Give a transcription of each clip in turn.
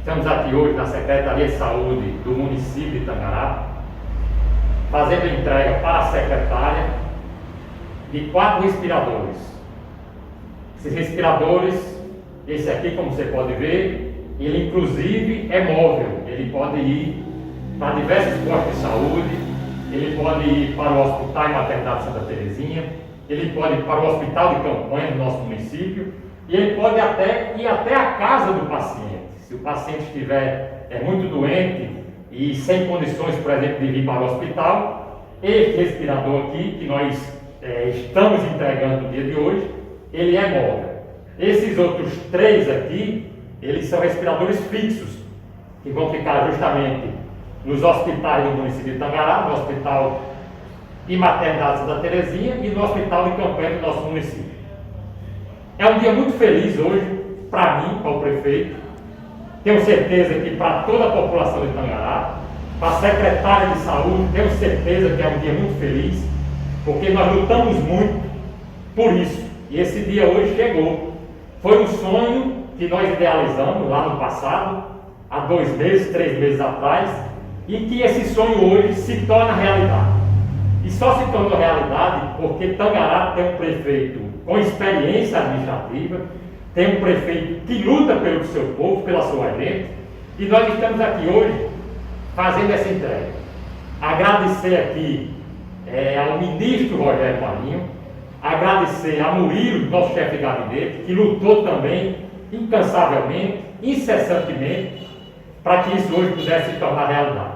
Estamos aqui hoje na Secretaria de Saúde do município de Tangará, fazendo a entrega para a secretária de 4 respiradores. Esses respiradores, esse aqui, como você pode ver, ele inclusive é móvel, ele pode ir para diversos postos de saúde, ele pode ir para o Hospital e Maternidade Santa Terezinha, ele pode ir para o Hospital de Campanha do nosso município e ele pode ir até a casa do paciente. Se o paciente estiver muito doente e sem condições, por exemplo, de vir para o hospital, esse respirador aqui, que nós estamos entregando no dia de hoje, ele é móvel. Esses outros 3 aqui, eles são respiradores fixos, que vão ficar justamente nos hospitais do município de Tangará, no Hospital e Maternidade Santa Terezinha e no Hospital de Campanha do nosso município. É um dia muito feliz hoje, para mim, para o prefeito. Tenho certeza que para toda a população de Tangará, para a secretária de saúde, tenho certeza que é um dia muito feliz, porque nós lutamos muito por isso. E esse dia hoje chegou. Foi um sonho que nós idealizamos lá no passado, há 2 meses, 3 meses atrás, e que esse sonho hoje se torna realidade. E só se tornou realidade porque Tangará tem um prefeito com experiência administrativa, tem um prefeito que luta pelo seu povo, pela sua gente, e nós estamos aqui hoje fazendo essa entrega. Agradecer aqui ao ministro Rogério Marinho, agradecer a Murilo, nosso chefe de gabinete, que lutou também incansavelmente, incessantemente, para que isso hoje pudesse se tornar realidade.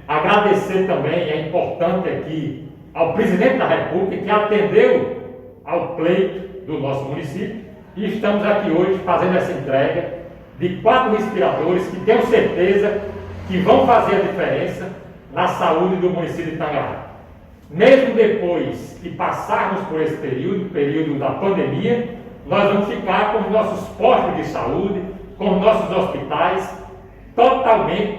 Agradecer também, é importante aqui, ao presidente da República, que atendeu ao pleito do nosso município, e estamos aqui hoje fazendo essa entrega de 4 respiradores que tenho certeza que vão fazer a diferença na saúde do município de Tangará. Mesmo depois que passarmos por esse período da pandemia, nós vamos ficar com os nossos postos de saúde, com os nossos hospitais totalmente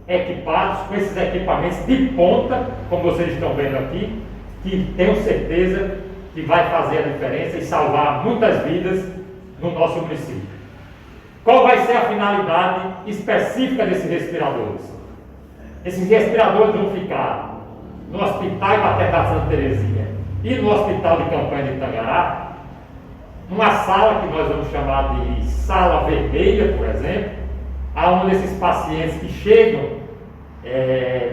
equipados com esses equipamentos de ponta, como vocês estão vendo aqui, que tenho certeza que vai fazer a diferença e salvar muitas vidas no nosso município. Qual vai ser a finalidade específica desses respiradores? Esses respiradores vão ficar no Hospital e Maternidade Santa Terezinha e no Hospital de Campanha de Tangará, numa sala que nós vamos chamar de sala vermelha, por exemplo, onde esses pacientes que chegam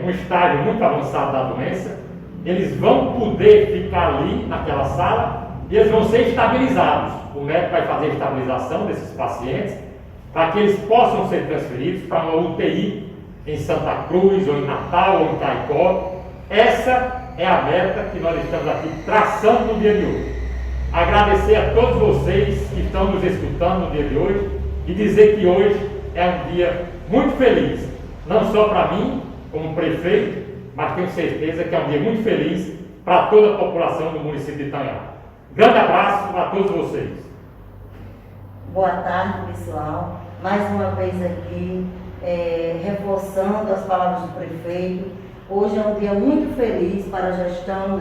num estágio muito avançado da doença, eles vão poder ficar ali naquela sala e eles vão ser estabilizados. O médico vai fazer a estabilização desses pacientes para que eles possam ser transferidos para uma UTI em Santa Cruz, ou em Natal, ou em Caicó. Essa é a meta que nós estamos aqui traçando no dia de hoje. Agradecer a todos vocês que estão nos escutando no dia de hoje e dizer que hoje é um dia muito feliz, não só para mim, como prefeito, mas tenho certeza que é um dia muito feliz para toda a população do município de Tangará. Grande abraço a todos vocês. Boa tarde, pessoal. Mais uma vez aqui, reforçando as palavras do prefeito. Hoje é um dia muito feliz para a gestão,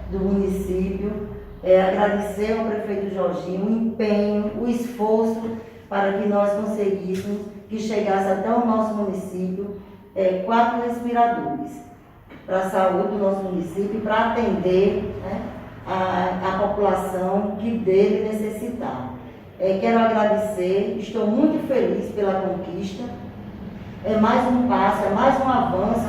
do município. Agradecer ao prefeito Jorginho o empenho, o esforço para que nós conseguíssemos que chegasse até o nosso município 4 respiradores para a saúde do nosso município, para atender a população que dele necessitar. Quero agradecer, estou muito feliz pela conquista. É mais um passo, é mais um avanço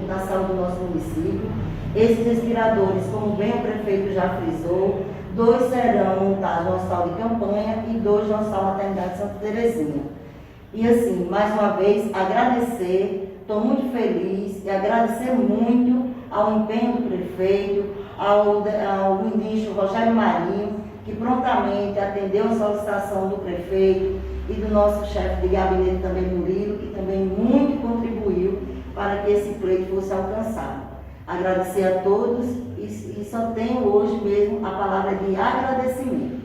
na saúde do nosso município. Esses respiradores, como bem o prefeito já frisou, 2 serão montados no Hospital de Campanha e 2 no Hospital Maternidade Santa Terezinha. E assim, mais uma vez, agradecer, estou muito feliz e agradecer muito ao empenho do prefeito, ao ministro Rogério Marinho, que prontamente atendeu a solicitação do prefeito e do nosso chefe de gabinete também, Murilo, que também muito contribuiu para que esse pleito fosse alcançado. Agradecer a todos e só tenho hoje mesmo a palavra de agradecimento.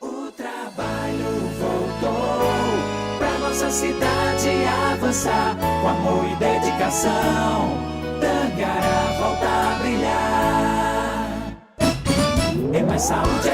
O trabalho voltou pra nossa cidade avançar, com amor e dedicação, Tangará volta a brilhar. É mais saúde,